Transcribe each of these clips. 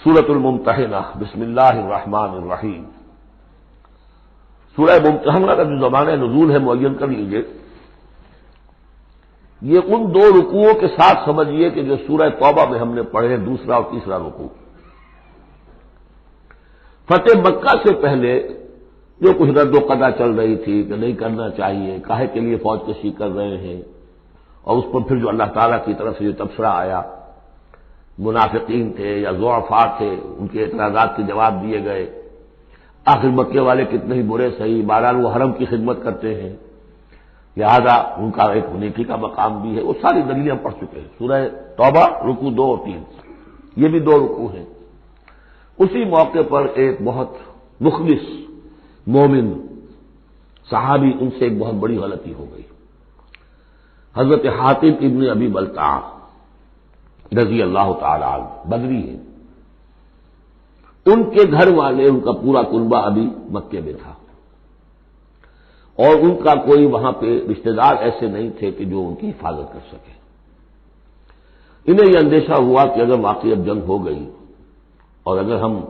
سورۃ الممتحنہ بسم اللہ الرحمن الرحیم۔ سورہ ممتحنہ کا جو زمانہ نزول ہے معین کر لیجئے، یہ ان دو رکوعوں کے ساتھ سمجھیے کہ جو سورہ توبہ میں ہم نے پڑھے، دوسرا اور تیسرا رکوع۔ فتح مکہ سے پہلے جو کچھ رد و قضا چل رہی تھی کہ نہیں کرنا چاہیے، کاہے کے لیے فوج کشی کر رہے ہیں، اور اس پر پھر جو اللہ تعالیٰ کی طرف سے جو تبصرہ آیا، منافقین تھے یا ضعفاء تھے، ان کے اعتراضات کے جواب دیے گئے۔ آخر مکے والے کتنے ہی برے صحیح، بہرحال وہ حرم کی خدمت کرتے ہیں، لہذا ان کا ایک نیکی کا مقام بھی ہے۔ وہ ساری دلیلیں ہم پڑھ چکے ہیں۔ سورہ توبہ رکوع 2 اور 3، یہ بھی 2 رکوع ہیں۔ اسی موقع پر ایک بہت مخلص مومن صحابی، ان سے ایک بہت بڑی غلطی ہو گئی۔ حضرت حاتم ابن ابی بلتع رضی اللہ تعالی عنہ، بدری ہیں، ان کے گھر والے، ان کا پورا کنبہ ابھی مکے میں تھا، اور ان کا کوئی وہاں پہ رشتہ دار ایسے نہیں تھے کہ جو ان کی حفاظت کر سکے۔ انہیں یہ اندیشہ ہوا کہ اگر واقعی اب جنگ ہو گئی اور اگر ہم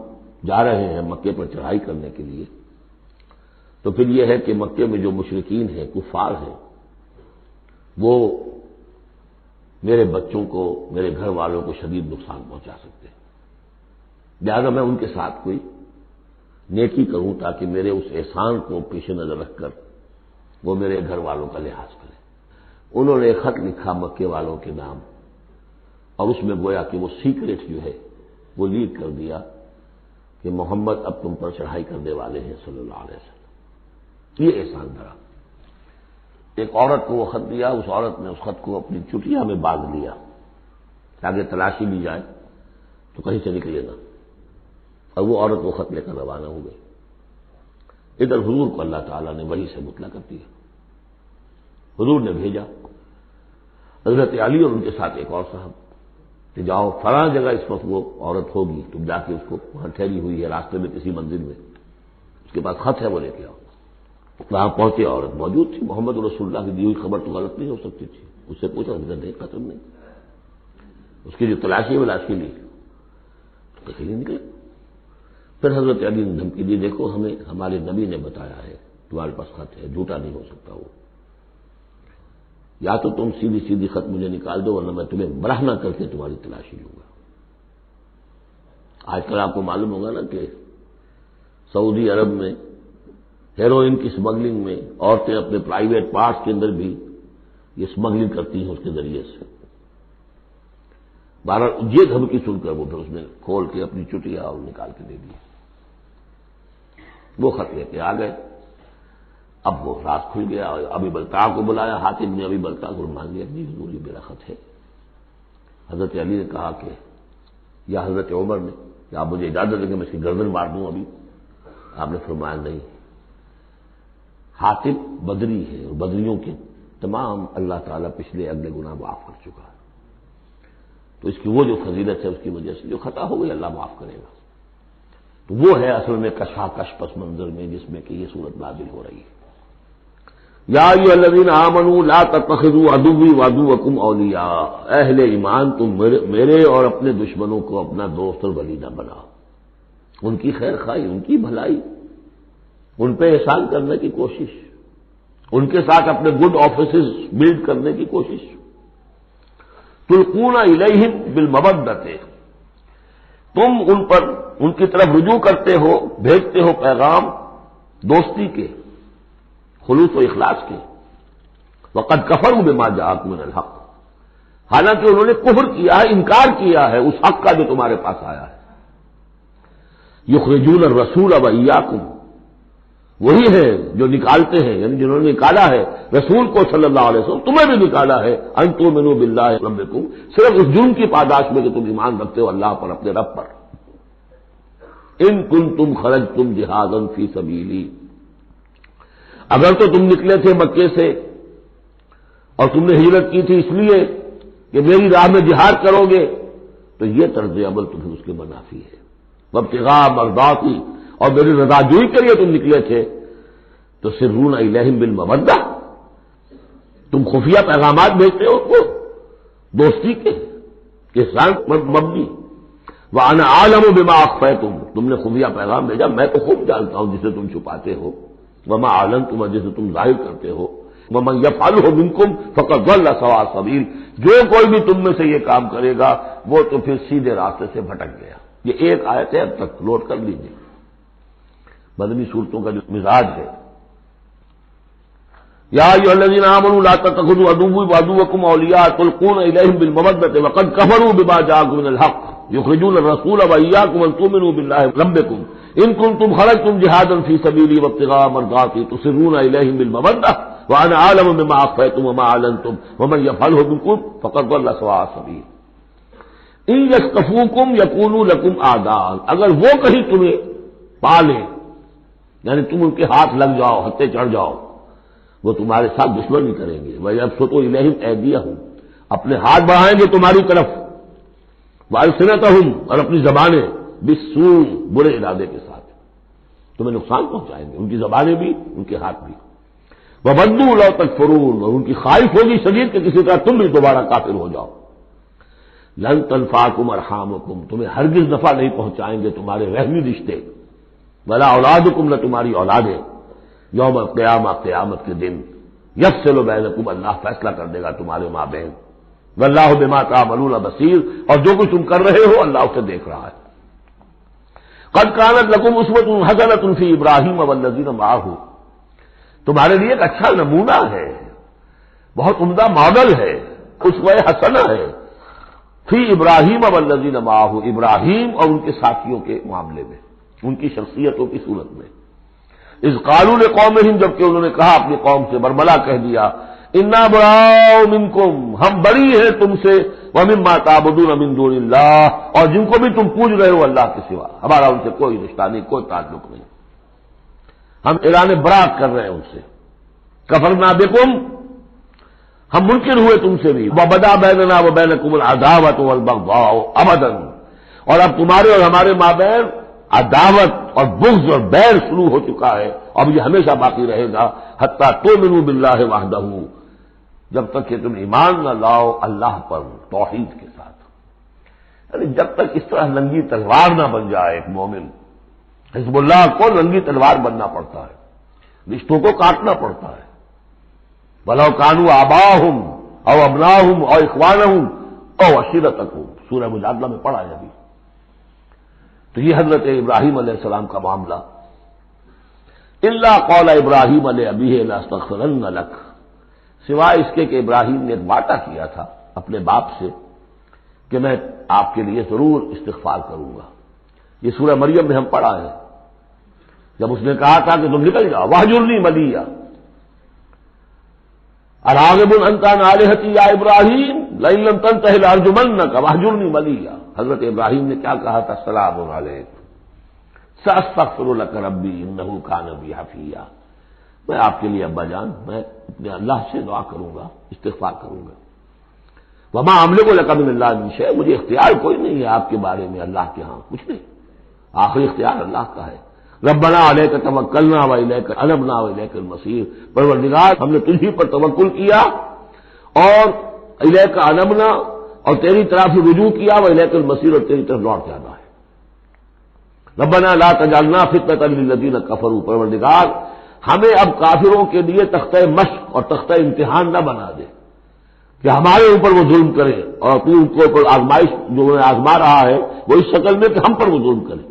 جا رہے ہیں مکے پر چڑھائی کرنے کے لیے، تو پھر یہ ہے کہ مکے میں جو مشرکین ہیں، کفار ہیں، وہ میرے بچوں کو، میرے گھر والوں کو شدید نقصان پہنچا سکتے ہیں، لہذا میں ان کے ساتھ کوئی نیکی کروں تاکہ میرے اس احسان کو پیش نظر رکھ کر وہ میرے گھر والوں کا لحاظ کریں۔ انہوں نے ایک خط لکھا مکے والوں کے نام، اور اس میں گویا کہ وہ سیکرٹ جو ہے وہ لیک کر دیا کہ محمد اب تم پر چڑھائی کرنے والے ہیں صلی اللہ علیہ وسلم۔ یہ احسان دھرا۔ ایک عورت کو وہ خط دیا، اس عورت نے اس خط کو اپنی چٹیا میں باندھ لیا تاکہ تلاشی لی جائے تو کہیں سے نکلے نہ، اور وہ عورت وہ خط لے کر روانہ ہو گئی۔ ادھر حضور کو اللہ تعالیٰ نے وحی سے مطلع کر دیا۔ حضور نے بھیجا حضرت علی اور ان کے ساتھ ایک اور صاحب کہ جاؤ فلاں جگہ اس وقت وہ عورت ہوگی، تم جا کے اس کو وہاں ٹھہری ہوئی ہے راستے میں کسی منزل میں، اس کے پاس خط ہے، وہ لے کے آؤ۔ وہاں پہنچے، عورت موجود تھی۔ محمد رسول اللہ کی دی ہوئی خبر تو غلط نہیں ہو سکتی تھی۔ اس سے پوچھا، نہیں قتل نہیں، اس کی جو تلاشی لی تو کہیں نہیں نکلے۔ پھر حضرت علی نے دھمکی دی، دیکھو ہمیں ہمارے نبی نے بتایا ہے تمہارے پاس خط ہے، جھوٹا نہیں ہو سکتا وہ، یا تو تم سیدھی سیدھی خط مجھے نکال دو ورنہ میں تمہیں برہنہ کر کے تمہاری تلاشی لوں گا۔ آج کل آپ کو معلوم ہوگا نا کہ سعودی عرب میں ہیروئن کی اسمگلنگ میں عورتیں اپنے پرائیویٹ پارٹس کے اندر بھی یہ اسمگلنگ کرتی ہیں اس کے ذریعے سے۔ بہرحال یہ دھمکی سن کر وہ پھر اس نے کھول کے اپنی چٹیا اور نکال کے دے دی۔ وہ خط لے کے آ گئے۔ اب وہ راز کھل گیا، ابی بلتع کو بلایا، حاتم نے ابی بلتع کو مان لیا، جی حضور یہ میرا خط ہے۔ حضرت علی نے کہا کہ، یا حضرت عمر نے کہ آپ مجھے اجازت دیں کہ میں اس کی گردن مار دوں ابھی؟ آپ نے فرمایا نہیں، حاتم بدری ہے اور بدریوں کے تمام اللہ تعالیٰ پچھلے اگلے گناہ معاف کر چکا ہے، تو اس کی وہ جو فضیلت ہے اس کی وجہ سے جو خطا ہو گئی اللہ معاف کرے گا۔ تو وہ ہے اصل میں کشاکش پس منظر میں جس میں کہ یہ صورت نازل ہو رہی ہے۔ یا ایھا الذین آمنوا لا تتخذوا عدوی وعدوکم اولیاء، اہل ایمان تم میرے اور اپنے دشمنوں کو اپنا دوست اور ولی نہ بناؤ۔ ان کی خیر خواہی، ان کی بھلائی، ان پہ احسان کرنے کی کوشش، ان کے ساتھ اپنے گڈ آفیسز بلڈ کرنے کی کوشش۔ تلقون الیہم بالمودۃ، تم ان پر ان کی طرف رجوع کرتے ہو، بھیجتے ہو پیغام دوستی کے، خلوص و اخلاص کے۔ وقد کفروا بما جاءکم من الحق، حالانکہ انہوں نے کفر کیا ہے، انکار کیا ہے اس حق کا جو تمہارے پاس آیا ہے۔ یخرجون الرسول وایاکم، وہی ہے جو نکالتے ہیں، یعنی جنہوں نے نکالا ہے رسول کو صلی اللہ علیہ وسلم، تمہیں بھی نکالا ہے، ان تؤمنوا باللہ ربکم، صرف اس جرم کی پاداش میں کہ تم ایمان رکھتے ہو اللہ پر، اپنے رب پر۔ ان کنتم خرجتم جہادا فی سبیلی، اگر تو تم نکلے تھے مکے سے اور تم نے ہجرت کی تھی اس لیے کہ میری راہ میں جہاد کرو گے، تو یہ طرز عمل تمہیں اس کے منافی ہے۔ وابتغاء مرضاتی، اور میری رضا جوئی کے لیے تم نکلے تھے، تو سرون الیہم بالمودۃ، تم خفیہ پیغامات بھیجتے ہو کو دوستی کے احسان پر مبنی۔ وَأَنَا أَعْلَمُ بِمَا أَخْفَيْتُمْ، تم نے خفیہ پیغام بھیجا، میں تو خوب جانتا ہوں جسے تم چھپاتے ہو، وَمَا أَعْلَنتُمْ، اور جسے تم ظاہر کرتے ہو، وَمَن يَفْعَلْهُ مِنكُمْ فَقَدْ ضَلَّ سَوَاءَ السَّبِيلِ، جو کوئی بھی تم میں سے یہ کام کرے گا وہ تو پھر سیدھے راستے سے بھٹک گیا۔ یہ ایک آیت ہے، اب تک نوٹ کر لیجیے مدنی صورتوں کا جو مزاج ہے۔ یا ایھا الذین آمنوا لا تتخذوا عدوی وعدوکم اولیاء تلقون الیہم بالمودۃ وقد کفروا بما جاءکم من الحق یخرجون الرسول وایاکم ان تؤمنوا باللہ ربکم ان کنتم خرجتم جہادا فی سبیلی وابتغاء مرضاتی تسرون الیہم بالمودۃ وانا اعلم بما اخفیتم وما اعلنتم ومن یفعلہ منکم فقد ضل سواء السبیل۔ ان یثقفوکم یکونوا لکم اعداء، اگر وہ کہیں تمہیں پالیں، یعنی تم ان کے ہاتھ لگ جاؤ، ہتھے چڑھ جاؤ، وہ تمہارے ساتھ دشمنی کریں گے۔ وَيَبْسُطُوا إِلَيْهِمْ أَيْدِيَهُمْ، اپنے ہاتھ بڑھائیں گے تمہاری طرف، وَأَلْسِنَتَهُمْ، اور اپنی زبانیں، بِالسُّوءِ، برے ارادے کے ساتھ تمہیں نقصان پہنچائیں گے، ان کی زبانیں بھی ان کے ہاتھ بھی۔ وَوَدُّوا لَوْ تَكْفُرُونَ، اور ان کی خواہش ہوگی شدید کہ کسی طرح تم بھی دوبارہ کافر ہو جاؤ۔ لَن تَنفَعَكُمْ أَرْحَامُكُمْ، تمہیں ہرگز نفع نہیں پہنچائیں گے تمہارے رحمی رشتے، وَلَا أَوْلَادُكُمْ، نہ تمہاری اولادیں، یوم القیامہ، قیامت کے دن، یفصل بینکم، اللہ فیصلہ کر دے گا تمہارے مابین، واللہ بما تعملون بصیر، اور جو کچھ تم کر رہے ہو اللہ اسے دیکھ رہا ہے۔ قد کانت لکم اسوۃ حسنۃ فی ابراہیم والذین معہ، تمہارے لیے ایک اچھا نمونہ ہے، بہت عمدہ ماڈل ہے، اسوہ حسنہ ہے، فی ابراہیم والذین معہ، ابراہیم اور ان کے ساتھیوں کے معاملے میں، ان کی شخصیتوں کی صورت میں۔ اذ قالوا لقومہم، جبکہ انہوں نے کہا اپنی قوم سے، برملا کہہ دیا، انا براء منکم، ہم بری ہیں تم سے، ومما تعبدون من دون اللہ، اور جن کو بھی تم پوج رہے ہو اللہ کے سوا، ہمارا ان سے کوئی رشتہ نہیں، کوئی تعلق نہیں، ہم اعلان براءت کر رہے ہیں ان سے۔ کفرنا بکم، ہم منکر ہوئے تم سے بھی، وبدا بیننا وبینکم العداوۃ والبغضاء ابدا، اور اب تمہارے اور ہمارے مابین عداوت اور بغض اور بیر شروع ہو چکا ہے، اب یہ ہمیشہ باقی رہے گا، حتیٰ تؤمنوا باللہ وحدہ، جب تک کہ تم ایمان نہ لاؤ اللہ پر توحید کے ساتھ، یعنی جب تک اس طرح ننگی تلوار نہ بن جائے ایک مومن۔ حزب اللہ کو ننگی تلوار بننا پڑتا ہے، رشتوں کو کاٹنا پڑتا ہے، وَلَوْ كَانُوا آبَاءَهُمْ أَوْ أَبْنَاءَهُمْ أَوْ إِخْوَانَهُمْ أَوْ عَشِيرَتَهُمْ، سورہ مجادلہ میں پڑھا ہے ابھی۔ تو یہ حضرت ابراہیم علیہ السلام کا معاملہ، الا قول ابراہیم علیہ ابیہ لاستغفرن لک، سوائے اس کے کہ ابراہیم نے ایک وعدہ کیا تھا اپنے باپ سے کہ میں آپ کے لیے ضرور استغفار کروں گا۔ یہ سورہ مریم میں ہم پڑھا ہے، جب اس نے کہا تھا کہ تم نکل جاؤ، واہجرنی ملیہ، اراغب انت عن آلہتی یا ابراہیم لئن لم تنتہ لارجمنک واہجرنی ملیہ۔ حضرت ابراہیم نے کیا کہا تھا؟ سلام علیک ساستغفر لک ربی انہ کان بی حفیہ، میں آپ کے لیے ابا جان، میں اپنے اللہ سے دعا کروں گا، استغفار کروں گا۔ وما املک لک من اللہ من شیء، مجھے اختیار کوئی نہیں ہے آپ کے بارے میں اللہ کے ہاں، کچھ نہیں، آخری اختیار اللہ کا ہے۔ ربنا علیک توکلنا والیک انبنا والیک المصیر، پروردگار ہم نے تجھی پر توکل کیا اور الیک انبنا، اور تیری طرف رجوع کیا، والیک المصیر، اور تیری طرف لوٹ جانا ہے۔ ربنا لا تجعلنا فتنۃ للذین کفروا، پروردگار ہمیں اب کافروں کے لیے تختہ مشق اور تختہ امتحان نہ بنا دے کہ ہمارے اوپر وہ ظلم کرے، اور تو ان کو اوپر آزمائش جو انہیں آزما رہا ہے وہ اس شکل میں کہ ہم پر وہ ظلم کرے،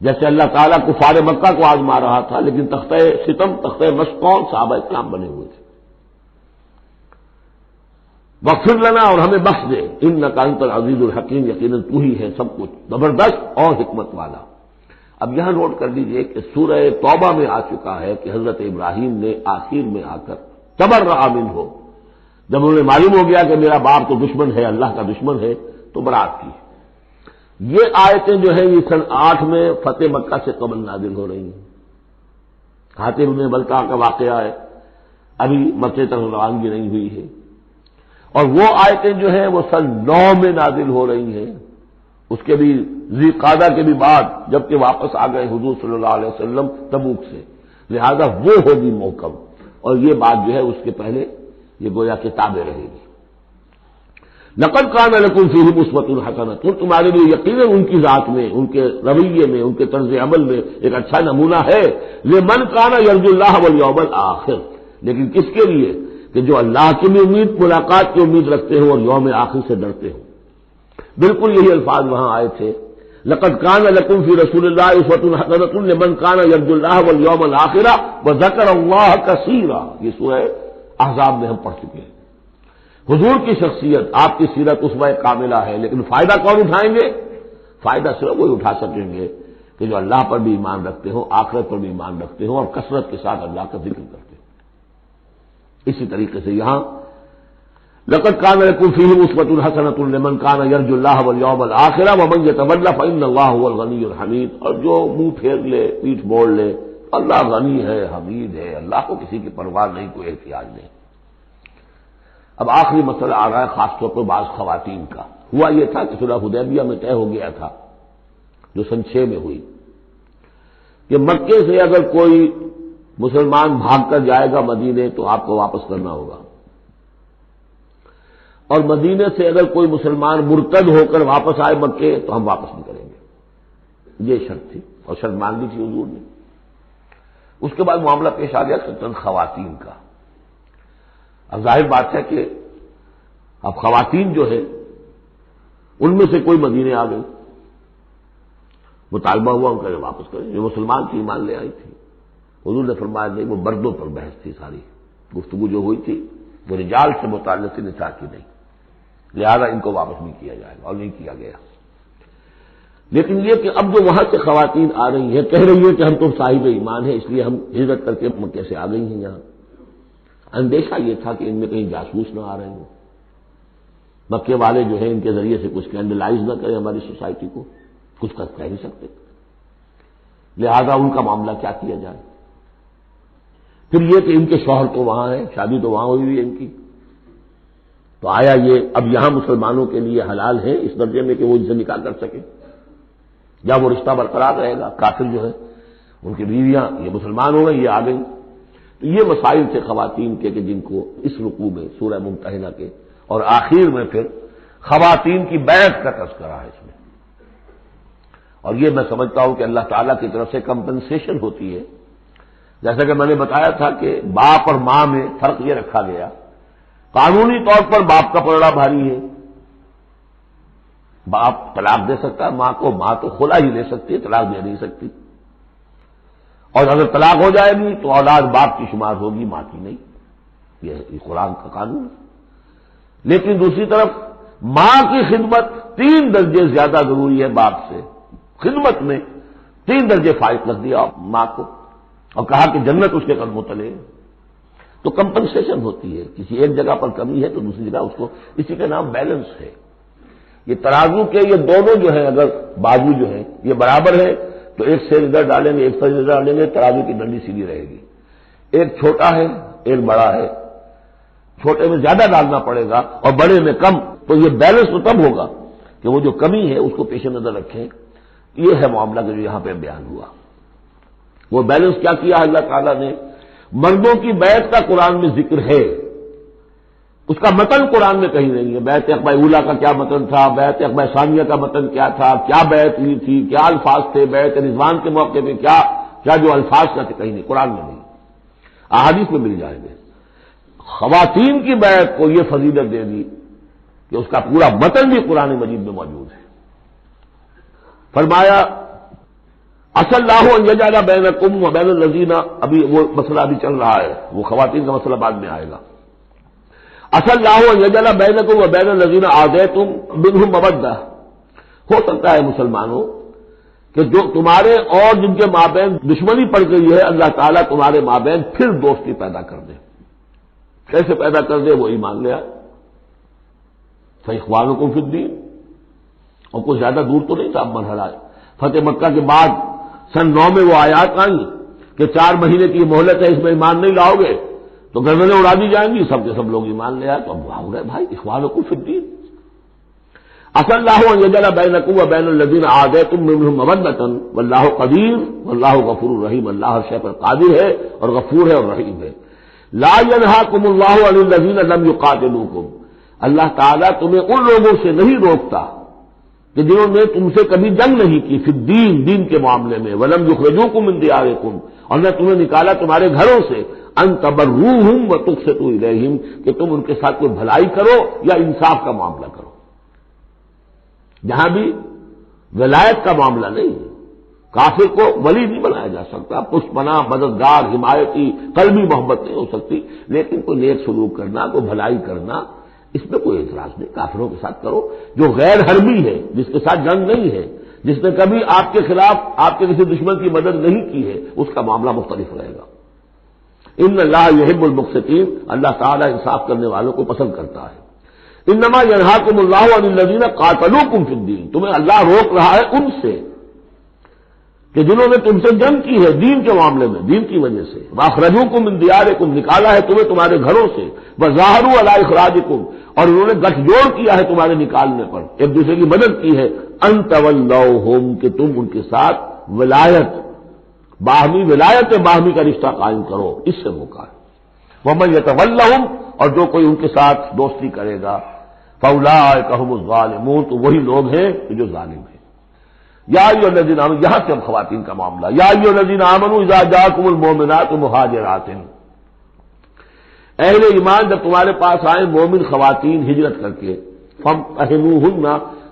جیسے اللہ تعالیٰ کفار مکہ کو آزما رہا تھا، لیکن تختہ ستم، تختہ مشق کون؟ صحابہ کرام بنے ہوئے تھے۔ واغفر لنا، اور ہمیں بخش دے، انک انت العزیز الحکیم، یقیناً تو ہی ہے سب کچھ زبردست اور حکمت والا۔ اب یہاں نوٹ کر لیجئے کہ سورہ توبہ میں آ چکا ہے کہ حضرت ابراہیم نے آخر میں آ کر تبرأ منہ، جب انہیں معلوم ہو گیا کہ میرا باپ تو دشمن ہے، اللہ کا دشمن ہے، تو برات کی۔ یہ آیتیں جو ہیں یہ سن 8 میں فتح مکہ سے قبل نازل ہو رہی ہیں۔ حاطب بن بلتع کا واقعہ ہے، ابھی مکے تک روانگی نہیں ہوئی ہے، اور وہ آیتیں جو ہیں وہ سن 9 میں نازل ہو رہی ہیں، اس کے بھی ذی قعدہ کے بھی بعد، جبکہ واپس آ گئے حضور صلی اللہ علیہ وسلم تبوک سے، لہذا وہ ہوگی محکم، اور یہ بات جو ہے اس کے پہلے یہ گویا کتابیں رہے گی۔ لقد کان لکم فیہم اسوۃ حسنۃ، تمہارے لیے یقیناً ان کی ذات میں، ان کے رویے میں، ان کے طرز عمل میں ایک اچھا نمونہ ہے، لمن کان یرجو اللہ والیوم الآخر، لیکن کس کے لیے؟ کہ جو اللہ کی بھی امید، ملاقات کی امید رکھتے ہو اور یوم آخر سے ڈرتے ہو۔ بالکل یہی الفاظ وہاں آئے تھے، لقد کان لکم فی رسول اللہ اسوۃ حسنۃ لمن کان یرجو اللہ والیوم الآخر وذکر اللہ کثیرا، یہ سورہ احزاب میں ہم پڑھ چکے ہیں۔ حضور کی شخصیت، آپ کی سیرت اسوہ کاملہ ہے، لیکن فائدہ کون اٹھائیں گے؟ فائدہ صرف وہی اٹھا سکیں گے کہ جو اللہ پر بھی ایمان رکھتے ہوں، آخرت پر بھی ایمان رکھتے ہوں اور کثرت کے ساتھ اللہ کا ذکر کرتے ہوں۔ اسی طریقے سے یہاں لقد کان لکم فیہم اسوۃ حسنۃ لمن کان یرجو اللہ والیوم الآخر ومن یتولی فإن اللہ هو الغنی الحمید، اور جو منہ پھیر لے، پیٹھ موڑ لے، اللہ غنی ہے، حمید ہے، اللہ کو کسی کی پرواہ نہیں، کوئی احتیاج نہیں۔ اب آخری مسئلہ آ رہا ہے خاص طور پر بعض خواتین کا۔ ہوا یہ تھا کہ صلح حدیبیہ میں طے ہو گیا تھا، جو سن 6 میں ہوئی، کہ مکے سے اگر کوئی مسلمان بھاگ کر جائے گا مدینے تو آپ کو واپس کرنا ہوگا، اور مدینے سے اگر کوئی مسلمان مرتد ہو کر واپس آئے مکے تو ہم واپس نہیں کریں گے۔ یہ شرط تھی اور شرط مان لی تھی حضور نے۔ اس کے بعد معاملہ پیش آ گیا چند خواتین کا۔ اب ظاہر بات ہے کہ اب خواتین جو ہے ان میں سے کوئی مدینے آ گئی، مطالبہ ہوا ان کا واپس کریں، جو مسلمان تھی ایمان لے آئی تھی۔ حضور نے فرمایا نہیں، وہ مردوں پر بحث تھی، ساری گفتگو جو ہوئی تھی وہ رجال سے متعلق تھی، نساء کی نہیں، لہذا ان کو واپس نہیں کیا جائے گا، اور نہیں کیا گیا۔ لیکن یہ کہ اب جو وہاں سے خواتین آ رہی ہیں، کہہ رہی ہیں کہ ہم تو صاحب ایمان ہیں، اس لیے ہم ہجرت کر کے مکے سے آ گئی ہیں یہاں۔ اندیشہ یہ تھا کہ ان میں کہیں جاسوس نہ آ رہے ہوں، مکے والے جو ہیں ان کے ذریعے سے کچھ کینڈلائز نہ کریں ہماری سوسائٹی کو، کچھ کہہ نہیں سکتے، لہذا ان کا معاملہ کیا کیا جائے۔ پھر یہ کہ ان کے شوہر تو وہاں ہیں، شادی تو وہاں ہوئی ہوئی ہے ان کی، تو آیا یہ اب یہاں مسلمانوں کے لیے حلال ہے اس درجے میں کہ وہ ان سے نکاح کر سکیں، یا وہ رشتہ برقرار رہے گا؟ کافر جو ہے ان کی بیویاں یہ مسلمان ہو گئی، یہ آ گئی۔ تو یہ مسائل تھے خواتین کے کہ جن کو اس رکوع میں سورہ ممتحنہ کے اور آخر میں پھر خواتین کی بیعت کا تذکرہ ہے اس میں۔ اور یہ میں سمجھتا ہوں کہ اللہ تعالیٰ کی طرف سے کمپنسیشن ہوتی ہے، جیسا کہ میں نے بتایا تھا کہ باپ اور ماں میں فرق یہ رکھا گیا، قانونی طور پر باپ کا پلڑا بھاری ہے، باپ طلاق دے سکتا ہے ماں کو، ماں تو خلا ہی لے سکتی ہے، طلاق دے نہیں سکتی، اور اگر طلاق ہو جائے گی تو اولاد باپ کی شمار ہوگی، ماں کی نہیں، یہ قرآن کا قانون ہے۔ لیکن دوسری طرف ماں کی خدمت 3 درجے زیادہ ضروری ہے باپ سے، خدمت میں 3 درجے فائق رکھ دیا ماں کو، اور کہا کہ جنت اس کے قدموں تلے۔ تو کمپنسیشن ہوتی ہے، کسی ایک جگہ پر کمی ہے تو دوسری جگہ اس کو، اسی کا نام بیلنس ہے۔ یہ ترازو کے یہ دونوں جو ہیں، اگر بازو جو ہیں یہ برابر ہے تو ایک سیر ادھر ڈالیں گے، ایک سیر ادھر ڈالیں گے، ترازو کی ڈنڈی سیدھی رہے گی۔ ایک چھوٹا ہے، ایک بڑا ہے، چھوٹے میں زیادہ ڈالنا پڑے گا اور بڑے میں کم، تو یہ بیلنس تو تب ہوگا کہ وہ جو کمی ہے اس کو پیش نظر رکھیں۔ یہ ہے معاملہ جو یہاں پہ بیان ہوا۔ وہ بیلنس کیا کیا اللہ تعالیٰ نے؟ مردوں کی بیعت کا قرآن میں ذکر ہے، اس کا متن قرآن میں کہیں نہیں ہے۔ بیعت عقبہ اولیٰ کا کیا متن تھا، بیعت عقبہ ثانیہ کا متن کیا تھا، کیا بیعت ہوئی تھی، کیا الفاظ تھے، بیعت رضوان کے موقع پہ کیا جو الفاظ کا تھے، کہیں نہیں، قرآن میں نہیں، احادیث میں مل جائیں گے۔ خواتین کی بیعت کو یہ فضیلت دے دی کہ اس کا پورا متن بھی قرآن مجید میں موجود ہے۔ فرمایا عسى الله ان يجعل بينكم وبين الذين، ابھی وہ مسئلہ ابھی چل رہا ہے، وہ خواتین کا مسئلہ بعد میں آئے گا۔ عسى الله ان يجعل بينكم وبين الذين عاديتم منهم مودة، ہو سکتا ہے مسلمانوں کہ جو تمہارے اور جن کے مابین دشمنی پڑ گئی ہے، اللہ تعالیٰ تمہارے مابین پھر دوستی پیدا کر دے۔ کیسے پیدا کر دے؟ وہ ایمان لے آئے، فإخوانكم في الدين، اور کوئی زیادہ دور تو نہیں تھا اب مرحلہ۔ فتح مکہ کے بعد سن 9 میں وہ آیات آئیں کہ 4 مہینے کی مہلت ہے، اس میں ایمان نہیں لاؤ گے تو گردنیں اڑا دی جائیں گی، سب کے سب لوگ ایمان لے آئے، تو اب ہو گئے بھائی اخوانکم فی الدین۔ عسى الله ان يجعل بينكم وبين الذين عاديتم منهم مودة والله قدير والله غفور رحيم، اللہ ہر شے پر قادر ہے اور غفور ہے اور رحیم ہے۔ لا ينهاكم الله عن الذين لم يقاتلوكم، اللہ تعالیٰ تمہیں ان لوگوں سے نہیں روکتا کہ جنہوں نے تم سے کبھی جنگ نہیں کی پھر دین کے معاملے میں، ولم یخرجوکم من دیارکم، اور نہ تمہیں نکالا تمہارے گھروں سے، ان تبروہم وتقسطوا الیہم، کہ تم ان کے ساتھ کوئی بھلائی کرو یا انصاف کا معاملہ کرو۔ جہاں بھی ولایت کا معاملہ نہیں ہے، کافر کو ولی نہیں بنایا جا سکتا، پشت پناہ، مددگار، حمایتی، قلبی محبت نہیں ہو سکتی، لیکن کوئی نیک سلوک کرنا، کوئی بھلائی کرنا، اس میں کوئی اعتراض نہیں، کافروں کے ساتھ کرو۔ جو غیر حربی ہے، جس کے ساتھ جنگ نہیں ہے، جس نے کبھی آپ کے خلاف آپ کے کسی دشمن کی مدد نہیں کی ہے، اس کا معاملہ مختلف رہے گا۔ ان اللہ یحب المقسطین، اللہ تعالیٰ انصاف کرنے والوں کو پسند کرتا ہے۔ انما ینہاکم اللہ عن الذین قاتلوکم فی الدین، تمہیں اللہ روک رہا ہے ان سے کہ جنہوں نے تم سے جنگ کی ہے دین کے معاملے میں، دین کی وجہ سے، واخرجوکم من دیارکم، نکالا ہے تمہیں تمہارے گھروں سے، وظاہروا علی اخراجکم، اور انہوں نے گٹھ جوڑ کیا ہے تمہارے نکالنے پر، ایک دوسرے کی مدد کی ہے، ان تولوہم، کہ تم ان کے ساتھ ولایت، باہمی ولایت باہمی کا رشتہ قائم کرو، اس سے روکا ہے۔ ومن یتولہم، اور جو کوئی ان کے ساتھ دوستی کرے گا، فاولئک ھم الظالمون، تو وہی لوگ ہیں جو ظالم ہیں۔ یا ایھا الذین آمنوا، یہاں سے اب خواتین کا معاملہ، یا ایھا الذین آمنوا اذا جاءکم المؤمنات مہاجرات، اہل ایمان جب تمہارے پاس آئے مومن خواتین ہجرت کر کے، فامتحنوہن،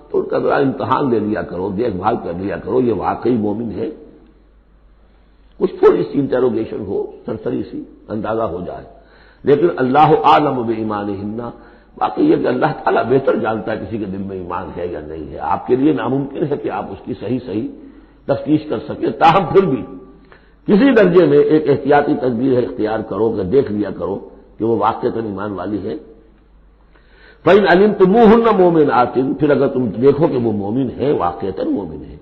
تو ان کا ذرا امتحان لے لیا کرو، دیکھ بھال کر لیا کرو، یہ واقعی مومن ہے، کچھ تھوڑی سی انٹروگیشن ہو، سرسری سی اندازہ ہو جائے، لیکن اللہ اعلم بایمانہن، باقی یہ کہ اللہ تعالیٰ بہتر جانتا ہے کسی کے دل میں ایمان ہے یا نہیں ہے، آپ کے لیے ناممکن ہے کہ آپ اس کی صحیح تفتیش کر سکیں، تاہم پھر بھی کسی درجے میں ایک احتیاطی تدبیر اختیار کرو کہ دیکھ لیا کرو کہ وہ واقعتاً ایمان والی ہے۔ فَإِنْ عَلِمْتُمُوهُنَّ مُؤْمِنَاتٍ، پھر اگر تم دیکھو کہ وہ مومن ہے، واقعتاً مومن ہے،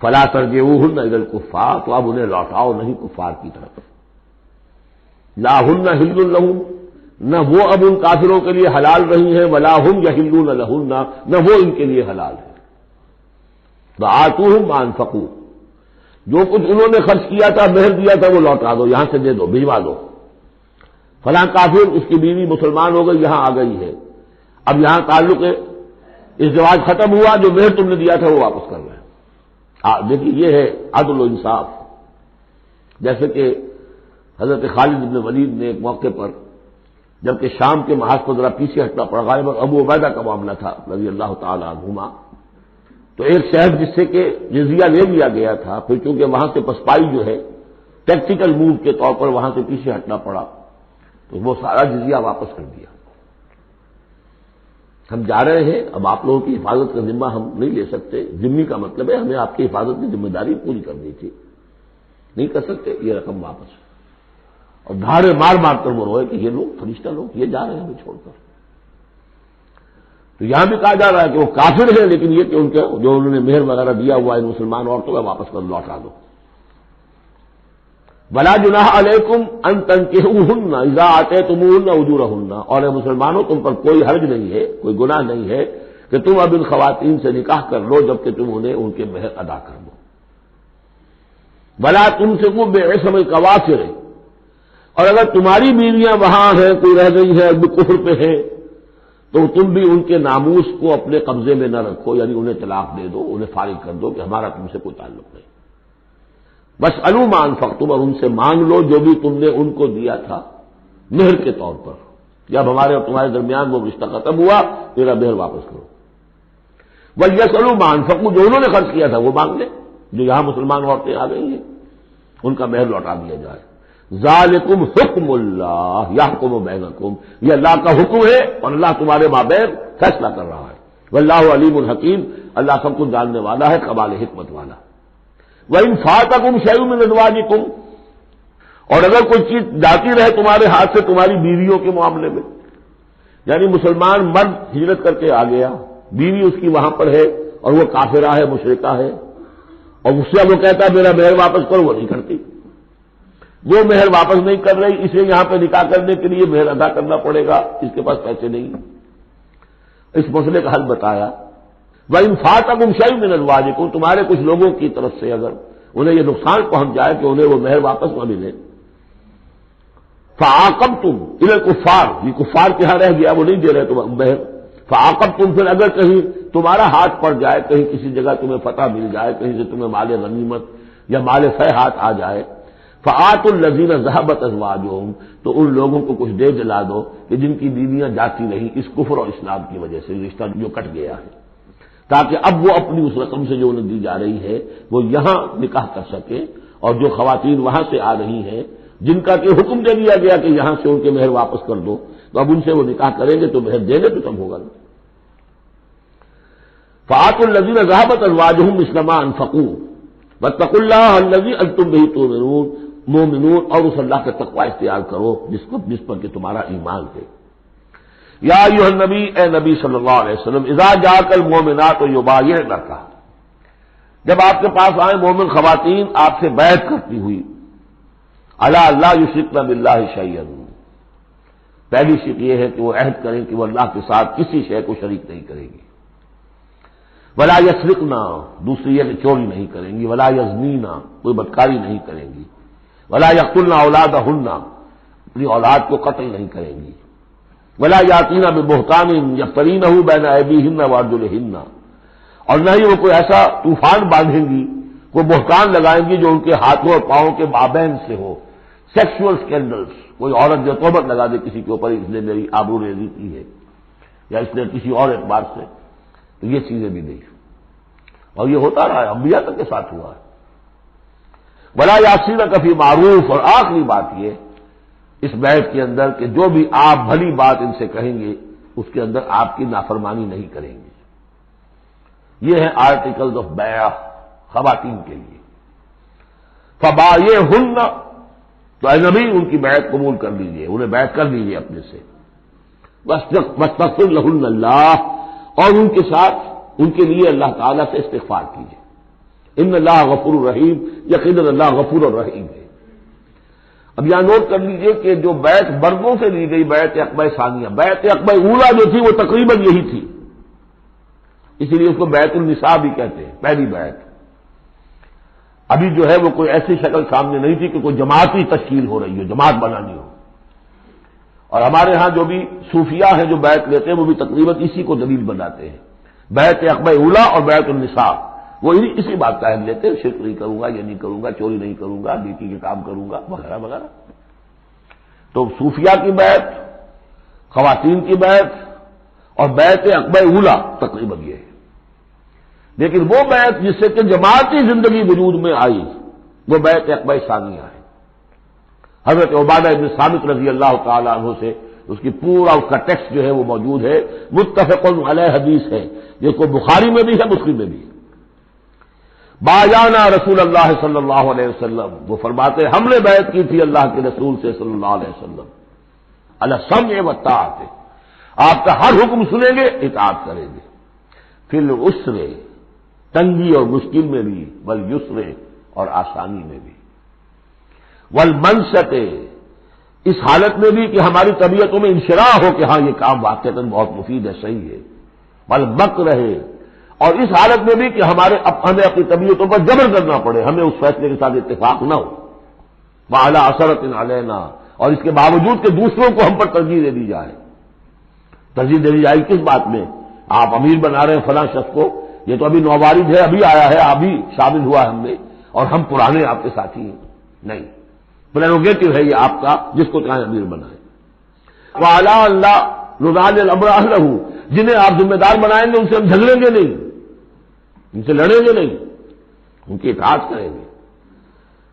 فَلَا تَرْجِعُوهُنَّ إِلَى الْكُفَّارِ، تو اب انہیں لوٹاؤ نہیں کفار کی طرف، لَا هُنَّ حِلٌّ لَهُمْ، نہ وہ اب ان کافروں کے لیے حلال رہی ہیں، وَلَا هُمْ يَحِلُّونَ لَهُنَّ، نہ وہ ان کے لیے حلال ہے۔ وَآتُوهُمْ مَا أَنفَقُوا، جو کچھ انہوں نے خرچ کیا تھا، مہر دیا تھا، وہ لوٹا دو، یہاں سے دے دو، بھجوا دو۔ فلاں کافر، اس کی بیوی مسلمان ہو گئی، یہاں آ گئی ہے، اب یہاں تعلق ازدواج ختم ہوا، جو مہر تم نے دیا تھا وہ واپس کر رہے ہیں۔ دیکھیے یہ ہے عدل و انصاف۔ جیسے کہ حضرت خالد بن ولید نے ایک موقع پر، جبکہ شام کے محاذ کو ذرا پیچھے ہٹنا پڑا، غالباً ابو عبیدہ کا معاملہ تھا رضی اللہ تعالی عنہما، تو ایک شہر جس سے کہ جزیہ لے لیا گیا تھا، پھر چونکہ وہاں سے پسپائی جو ہے ٹیکٹیکل موو کے طور پر وہاں سے پیچھے ہٹنا پڑا، تو وہ سارا جزیہ واپس کر دیا۔ ہم جا رہے ہیں، اب آپ لوگوں کی حفاظت کا ذمہ ہم نہیں لے سکتے، ذمہ کا مطلب ہے ہمیں آپ کی حفاظت کی ذمہ داری پوری کرنی تھی، نہیں کر سکتے، یہ رقم واپس، اور دھاڑے مار کر وہ روئے کہ یہ لوگ فرشتہ لوگ یہ جا رہے ہیں ہمیں چھوڑ کر۔ تو یہاں بھی کہا جا رہا ہے کہ وہ کافر ہیں، لیکن یہ کہ ان کے جو انہوں نے مہر وغیرہ دیا ہوا ہے مسلمان عورتوں کا واپس کر لوٹا دو۔ وَلَا جُنَاحَ عَلَيْكُمْ أَن تَنكِحُوهُنَّ إِذَا آتَيْتُمُوهُنَّ أُجُورَهُنَّ، اور اے مسلمانوں تم پر کوئی حرج نہیں ہے، کوئی گناہ نہیں ہے کہ تم اب ان خواتین سے نکاح کر لو جبکہ تم انہیں ان کے مہر ادا کر دو۔ وَلَا تُمْسِكُوا بِعِصَمِ الْكَوَافِرِ، اور اگر تمہاری بیویاں وہاں ہیں، کوئی رہ گئی ہے، اب کفر پہ ہے، تو تم بھی ان کے ناموس کو اپنے قبضے میں نہ رکھو، یعنی انہیں طلاق دے دو، انہیں فارغ کر دو کہ ہمارا تم سے کوئی تعلق نہیں۔ بس ما انفقتم، اور ان سے مانگ لو جو بھی تم نے ان کو دیا تھا مہر کے طور پر، جب ہمارے اور تمہارے درمیان وہ رشتہ ختم ہوا، میرا مہر واپس کرو۔ وَلْيَسْأَلُوا مَا أَنفَقُوا، جو انہوں نے خرچ کیا تھا وہ مانگ لیں، جو یہاں مسلمان عورتیں آ گئی ہیں ان کا مہر لوٹا دیا جائے۔ ذالکم حکم اللہ یحکم بینکم، یہ اللہ کا حکم ہے اور اللہ تمہارے مابین فیصلہ کر رہا ہے۔ واللہ علیم الحکیم، اللہ سب کچھ جاننے والا ہے، کمال حکمت والا۔ وَإِنْ فَاتَكُمْ شَيْءٌ مِّنْ أَزْوَاجِكُمْ، اور اگر کوئی چیز جاتی رہے تمہارے ہاتھ سے تمہاری بیویوں کے معاملے میں، یعنی مسلمان مرد ہجرت کر کے آ گیا، بیوی اس کی وہاں پر ہے اور وہ کافرہ ہے، مشرکہ ہے، اور اس سے وہ کہتا ہے میرا مہر واپس کرو، وہ نہیں کرتی، وہ مہر واپس نہیں کر رہی، اسے یہاں پہ نکاح کرنے کے لیے مہر ادا کرنا پڑے گا، اس کے پاس پیسے نہیں۔ اس مسئلے کا حل بتایا، وَإِنْ فَاتَكُمْ شَيْءٌ مِّنْ أَزْوَاجِكُمْ، تمہارے کچھ لوگوں کی طرف سے اگر انہیں یہ نقصان پہنچ جائے کہ انہیں وہ مہر واپس نہ ملے، فعاقبتم الی الکفار، یہ کفار کے ہاں رہ گیا، وہ نہیں دے رہے تم بہر. فعاقبتم، پھر اگر کہیں تمہارا ہاتھ پڑ جائے، کہیں کسی جگہ تمہیں فتح مل جائے، کہیں سے تمہیں مال غنیمت یا مال فہ ہاتھ آ جائے، فآتوا الذین ذهبت ازواجهم، تو ان لوگوں کو کچھ دے دلا دو کہ جن کی بیویاں جاتی رہیں اس کفر اور اسلام کی وجہ سے، رشتہ جو کٹ گیا ہے، تاکہ اب وہ اپنی اس رقم سے جو انہیں دی جا رہی ہے وہ یہاں نکاح کر سکے. اور جو خواتین وہاں سے آ رہی ہیں جن کا کہ حکم دے دیا گیا کہ یہاں سے ان کے مہر واپس کر دو، تو اب ان سے وہ نکاح کریں گے تو مہر دینے تو کم ہوگا نا. فآتوا الذین ذهبت ازواجهم مثل ما انفقوا واتقوا اللہ الذی انتم بہ مؤمنون، اور اس اللہ کا تقوی اختیار کرو جس پر کہ تمہارا ایمان ہے. یا ایھا النبی، اے نبی صلی اللہ علیہ وسلم، اذا جاءک المؤمنات یبایعنک، جب آپ کے پاس آئے مومن خواتین آپ سے بیعت کرتی ہوئی، الا لا یشرکن باللہ شیئا، پہلی شرط یہ ہے کہ وہ عہد کریں کہ وہ اللہ کے ساتھ کسی شے کو شریک نہیں کریں گی. ولا یسرقنا، دوسری یہ کہ چوری نہیں کریں گی. ولا یزنینا، کوئی بدکاری نہیں کریں گی. ولا یقتلن اولادہن، اپنی اولاد کو قتل نہیں کریں گی. ولا یاتین ببہتان یفترینہ بین ایدیہن وارجلہن، اور نہ ہی وہ کوئی ایسا طوفان باندھیں گی، کوئی بہتان لگائیں گی جو ان کے ہاتھوں اور پاؤں کے مابین سے ہو. سیکسول اسکینڈلس، کوئی عورت جو تہمت لگا دے کسی کے اوپر اس نے میری آبرو ریزی کی ہے یا اس نے کسی اور اعتبار سے، تو یہ چیزیں بھی نہیں. اور یہ ہوتا رہا ہے، انبیاء تک کے ساتھ ہوا ہے. ولا یعصینک فی معروف، اور آخری بات یہ اس بیعت کے اندر کہ جو بھی آپ بھلی بات ان سے کہیں گے اس کے اندر آپ کی نافرمانی نہیں کریں گے. یہ ہے آرٹیکلز آف بیع خواتین کے لیے. فبایعہن، تو اے نبی ان کی بیعت قبول کر لیجیے، انہیں بیعت کر لیجیے اپنے سے. واستغفر لہن اللہ، اور ان کے ساتھ ان کے لیے اللہ تعالیٰ سے استغفار کیجیے. ان اللہ غفور الرحیم، یقیناً اللہ غفور الرحیم ہے. اب یہاں نوٹ کر لیجیے کہ جو بیعت مردوں سے لی گئی بیعت عقبہ ثانیہ، بیعت عقبہ اولیٰ جو تھی وہ تقریباً یہی تھی، اسی لیے اس کو بیعت النساء بھی کہتے ہیں، پہلی بیعت. ابھی جو ہے وہ کوئی ایسی شکل سامنے نہیں تھی کہ کوئی جماعتی تشکیل ہو رہی ہو، جماعت بنانی ہو. اور ہمارے ہاں جو بھی صوفیاء ہیں جو بیعت لیتے ہیں وہ بھی تقریباً اسی کو دلیل بناتے ہیں، بیعت عقبہ اولیٰ اور بیعت النساء. وہ اسی بات کا اہم لیتے ہیں، شرک نہیں کروں گا، یہ نہیں کروں گا، چوری نہیں کروں گا، نیکی کے کام کروں گا، وغیرہ وغیرہ. تو صوفیاء کی بیعت، خواتین کی بیعت اور بیعت عقبہ اولیٰ تقریباً یہ ہے. لیکن وہ بیعت جس سے کہ جماعتی زندگی وجود میں آئی وہ بیعت عقبہ ثانیہ ہے. حضرت عبادہ بن صامت رضی اللہ تعالیٰ عنہ سے اس کی پورا اس کا ٹیکسٹ جو ہے وہ موجود ہے، متفق علیہ حدیث ہے، جس کو بخاری میں بھی ہے مسلم میں بھی ہے. بایعنا رسول اللہ صلی اللہ علیہ وسلم، وہ فرماتے ہم نے بیعت کی تھی اللہ کے رسول سے صلی اللہ علیہ وسلم، علی السمع والطاعۃ، آپ کا ہر حکم سنیں گے، اطاعت کریں گے. فی العسر، تنگی اور مشکل میں بھی، والیسر، اور آسانی میں بھی، والمنشط، اس حالت میں بھی کہ ہماری طبیعتوں میں انشراح ہو کہ ہاں یہ کام واقعتاً بہت مفید ہے، صحیح ہے. والمکرہ، اور اس حالت میں بھی کہ ہمیں اپنی طبیعتوں پر جبر کرنا پڑے، ہمیں اس فیصلے کے ساتھ اتفاق نہ ہو. وعلی اثرۃ علینا، اور اس کے باوجود کہ دوسروں کو ہم پر ترجیح دے دی جائے. ترجیح دے دی جائے کس بات میں؟ آپ امیر بنا رہے ہیں فلاں شخص کو، یہ تو ابھی نووارد ہے، ابھی آیا ہے، ابھی شامل ہوا ہے ہم میں، اور ہم پرانے آپ کے ساتھی ہیں. نہیں، پریروگیٹو ہے یہ آپ کا، جس کو چاہیں امیر بنائیں. وعلی اللہ نضال الامر اہلہ، جنہیں آپ ذمہ دار بنائیں گے ان سے ہم جھگڑیں گے نہیں، ان سے لڑیں گے نہیں، ان کی اطاعت کریں گے.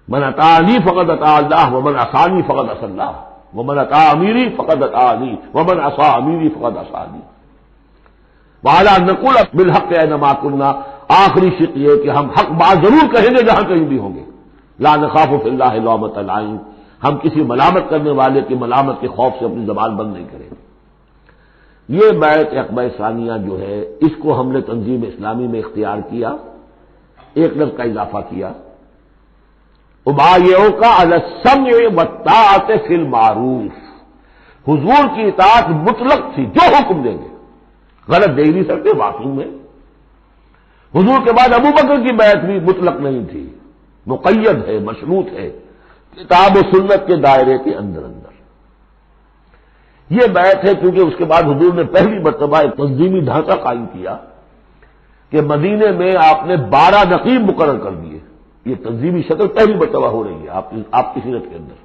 من اطاعنی فقد اطاع اللہ ومن عصانی فقد عصی اللہ ومن اطاع امیری فقد اطاعنی ومن عصی امیری فقد عصانی. وعلی ان نقول بالحق اینما کنا، آخری شرط یہ کہ ہم حق بات ضرور کہیں گے جہاں کہیں بھی ہوں گے. لا نخاف فی اللہ لومۃ لائم، ہم کسی ملامت کرنے والے کی ملامت کے خوف سے اپنی زبان بند نہیں کریں گے. یہ بیعت عقبہ ثانیہ جو ہے اس کو ہم نے تنظیم اسلامی میں اختیار کیا، ایک لفظ کا اضافہ کیا، ابایعوک علی السمع والطاعۃ فی المعروف. حضور کی اطاعت مطلق تھی، جو حکم دیں گے، غلط دے نہیں سکتے معصوم میں. حضور کے بعد ابو بکر کی بیعت بھی مطلق نہیں تھی، مقید ہے، مشروط ہے، کتاب و سنت کے دائرے کے اندر. یہ بیعت ہے کیونکہ اس کے بعد حضور نے پہلی مرتبہ ایک تنظیمی ڈھانچہ قائم کیا کہ مدینے میں آپ نے 12 نقیب مقرر کر دیے. یہ تنظیمی شکل پہلی مرتبہ ہو رہی ہے آپ کی سیرت کے اندر.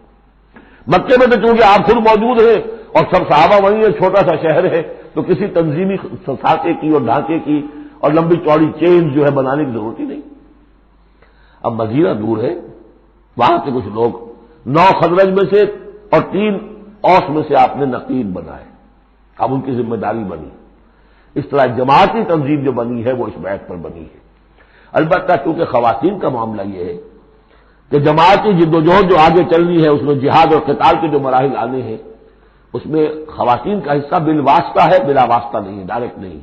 مکے میں تو چونکہ آپ خود موجود ہیں اور سب صحابہ وہیں ہیں، چھوٹا سا شہر ہے، تو کسی تنظیمی سانچے کی اور ڈھانچے کی اور لمبی چوڑی چین جو ہے بنانے کی ضرورت ہی نہیں. اب مدینہ دور ہے، وہاں سے کچھ لوگ 9 خزرج میں سے اور 3 اوس میں سے آپ نے نقیب بنائے. اب ان کی ذمہ داری بنی. اس طرح جماعتی تنظیم جو بنی ہے وہ اس بیعت پر بنی ہے. البتہ چونکہ خواتین کا معاملہ یہ ہے کہ جماعتی جدوجہد جو آگے چلنی ہے اس میں جہاد اور قتال کے جو مراحل آنے ہیں اس میں خواتین کا حصہ بالواسطہ ہے، بلا واسطہ نہیں، ڈائریکٹ نہیں.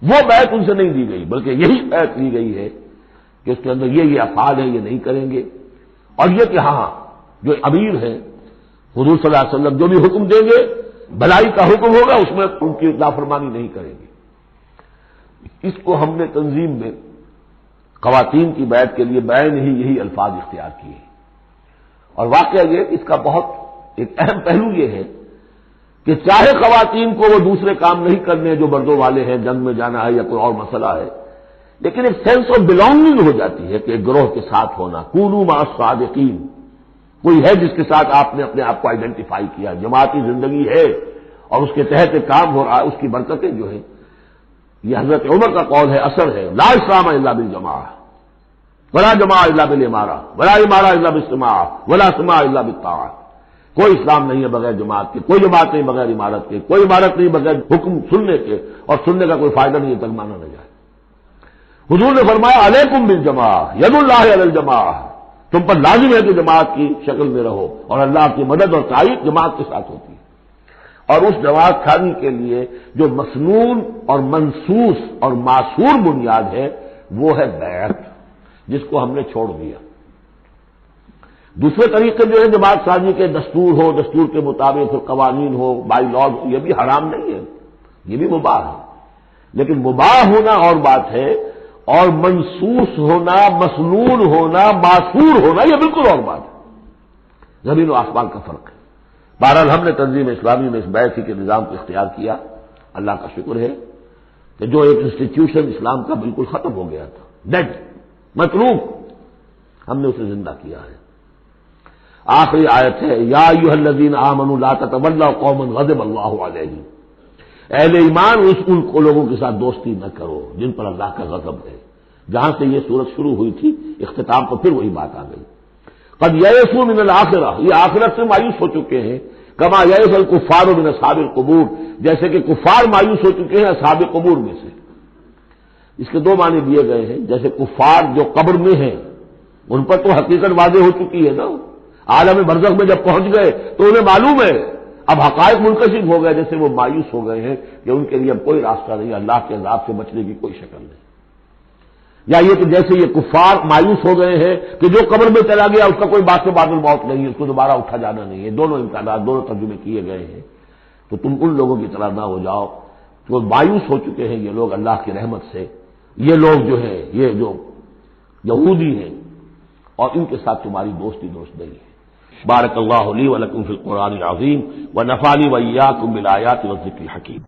وہ بیعت ان سے نہیں دی گئی بلکہ یہی بیعت لی گئی ہے کہ اس کے اندر یہ افعال ہیں، یہ نہیں کریں گے. اور یہ کہ ہاں جو امیر ہیں حضور صلی اللہ علیہ وسلم جو بھی حکم دیں گے، بھلائی کا حکم ہوگا، اس میں ان کی نافرمانی نہیں کریں گے. اس کو ہم نے تنظیم میں خواتین کی بیعت کے لیے بین ہی یہی الفاظ اختیار کیے. اور واقعہ یہ اس کا بہت ایک اہم پہلو یہ ہے کہ چاہے خواتین کو وہ دوسرے کام نہیں کرنے جو مردوں والے ہیں، جنگ میں جانا ہے یا کوئی اور مسئلہ ہے، لیکن ایک سینس آف بلانگنگ ہو جاتی ہے کہ ایک گروہ کے ساتھ ہونا. کونوا مع الصادقین، کوئی ہے جس کے ساتھ آپ نے اپنے آپ کو آئیڈینٹیفائی کیا، جماعتی زندگی ہے اور اس کے تحت ایک کام ہو رہا ہے، اس کی برکتیں جو ہیں. یہ حضرت عمر کا قول ہے، اثر ہے، لا اسلام الا بالجماعہ ولا جماعہ الا بالامارہ ولا امارہ الا بالاجتماع ولا سماع الا بالطاعہ. کوئی اسلام نہیں ہے بغیر جماعت کے، کوئی جماعت نہیں بغیر عمارت کے، کوئی عمارت نہیں بغیر حکم سننے کے، اور سننے کا کوئی فائدہ نہیں ہے تک مانا نہ جائے. حضور نے فرمایا علیکم بالجماعہ ید اللہ علی الجماعہ، تم پر لازم ہے کہ جماعت کی شکل میں رہو، اور اللہ کی مدد اور تائید جماعت کے ساتھ ہوتی ہے. اور اس جماعت خانی کے لیے جو مسنون اور منصوص اور معصور بنیاد ہے وہ ہے بیعت، جس کو ہم نے چھوڑ دیا. دوسرے طریقے جو ہے جماعت سازی کے، دستور ہو، دستور کے مطابق پھر قوانین ہو، بائی لاز، یہ بھی حرام نہیں ہے، یہ بھی مباح ہے. لیکن مباح ہونا اور بات ہے، اور منصوص ہونا، مسنون ہونا، معصور ہونا یہ بالکل اور بات ہے. زمین و آسمان کا فرق ہے. بہرحال ہم نے تنظیم اسلامی میں اس بیعت کے نظام کو اختیار کیا. اللہ کا شکر ہے کہ جو ایک انسٹیٹیوشن اسلام کا بالکل ختم ہو گیا تھا، ڈیڈ، متروک، ہم نے اسے زندہ کیا ہے. آخری آیت ہے یا ایھا الذین آمنوا لا تتولوا قوما غضب اللہ علیہم، اہل ایمان ان لوگوں کے ساتھ دوستی نہ کرو جن پر اللہ کا غضب ہے. جہاں سے یہ صورت شروع ہوئی تھی اختتام پر پھر وہی بات آ گئی. قد یئسوا من الآخرہ، یہ آخرت سے مایوس ہو چکے ہیں. کما یئس الکفار من اصحاب القبور، جیسے کہ کفار مایوس ہو چکے ہیں اصحاب قبور میں سے. اس کے 2 معنی دیے گئے ہیں. جیسے کفار جو قبر میں ہیں ان پر تو حقیقت واضح ہو چکی ہے نا، عالم برزخ میں جب پہنچ گئے تو انہیں معلوم ہے، اب حقائق منکشف ہو گئے، جیسے وہ مایوس ہو گئے ہیں کہ ان کے لیے اب کوئی راستہ نہیں، اللہ کے عذاب سے بچنے کی کوئی شکل نہیں. یا یہ کہ جیسے یہ کفار مایوس ہو گئے ہیں کہ جو قبر میں چلا گیا اس کا کوئی بعد سے بعد الموت نہیں ہے، اس کو دوبارہ اٹھا جانا نہیں ہے. دونوں امکانات، دونوں ترجمے کیے گئے ہیں. تو تم ان لوگوں کی طرح نہ ہو جاؤ جو مایوس ہو چکے ہیں یہ لوگ اللہ کی رحمت سے. یہ لوگ جو ہیں، یہ جو یہودی ہیں، اور ان کے ساتھ تمہاری دوستی دوست نہیں ہے. بارک اللہ لی و لکم فی القرآن العظیم و نفعنی و ایاکم بالآیات والذکر الحکیم.